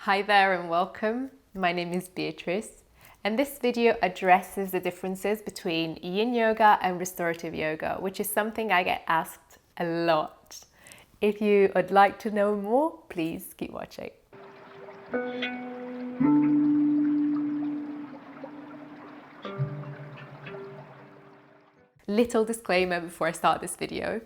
Hi there and welcome. My name is Beatrice, and this video addresses the differences between Yin Yoga and Restorative Yoga, which is something I get asked a lot. If you would like to know more, please keep watching. Little disclaimer before I start this video.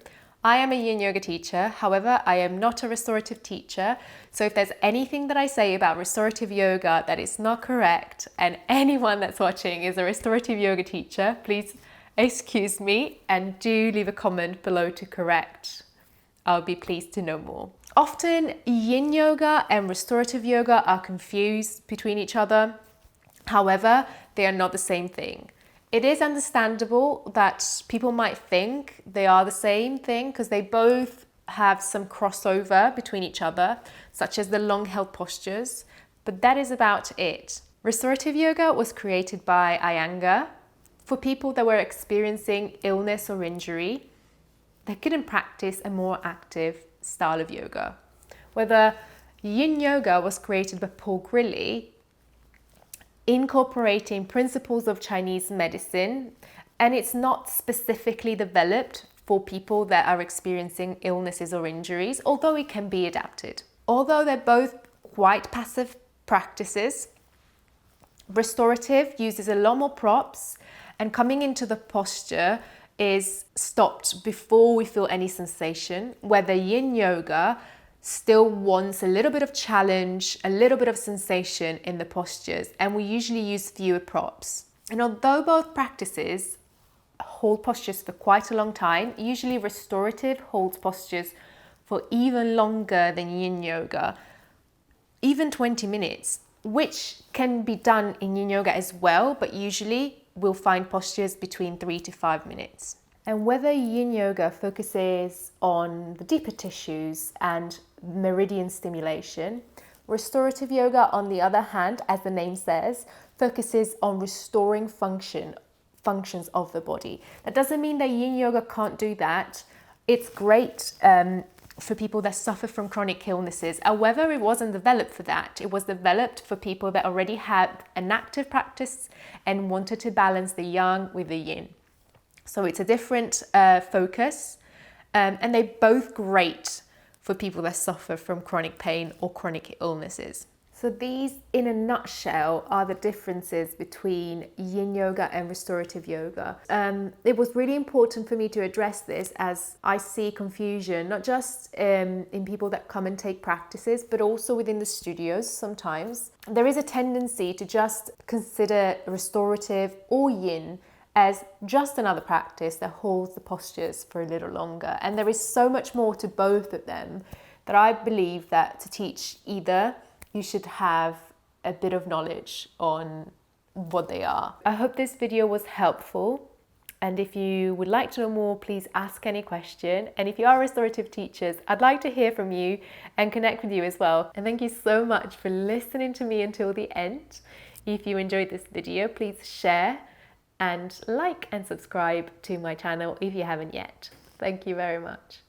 I am a Yin Yoga teacher, however, I am not a restorative teacher, so if there's anything that I say about restorative yoga that is not correct, and anyone that's watching is a restorative yoga teacher, please excuse me and do leave a comment below to correct. I'll be pleased to know more. Often, Yin Yoga and restorative yoga are confused between each other, however, they are not the same thing. It is understandable that people might think they are the same thing because they both have some crossover between each other, such as the long held postures, but that is about it. Restorative yoga was created by Iyengar for people that were experiencing illness or injury that couldn't practice a more active style of yoga. Whether Yin Yoga was created by Paul Grilly, incorporating principles of Chinese medicine, and it's not specifically developed for people that are experiencing illnesses or injuries, although it can be adapted. Although they're both quite passive practices, restorative uses a lot more props, and coming into the posture is stopped before we feel any sensation, whether Yin Yoga still wants a little bit of challenge, a little bit of sensation in the postures, and we usually use fewer props. And although both practices hold postures for quite a long time, usually restorative holds postures for even longer than Yin Yoga, even 20 minutes, which can be done in Yin Yoga as well, but usually we'll find postures between 3 to 5 minutes. And whether Yin Yoga focuses on the deeper tissues and meridian stimulation, restorative yoga, on the other hand, as the name says, focuses on restoring functions of the body. That doesn't mean that Yin Yoga can't do that. It's great for people that suffer from chronic illnesses. However, it wasn't developed for that. It was developed for people that already had an active practice and wanted to balance the yang with the yin. So it's a different focus, and they're both great for people that suffer from chronic pain or chronic illnesses. So these, in a nutshell, are the differences between Yin Yoga and Restorative Yoga. It was really important for me to address this as I see confusion, not just in people that come and take practices, but also within the studios sometimes. There is a tendency to just consider restorative or yin as just another practice that holds the postures for a little longer. And there is so much more to both of them that I believe that to teach either, you should have a bit of knowledge on what they are. I hope this video was helpful. And if you would like to know more, please ask any question. And if you are restorative teachers, I'd like to hear from you and connect with you as well. And thank you so much for listening to me until the end. If you enjoyed this video, please share and like and subscribe to my channel if you haven't yet. Thank you very much.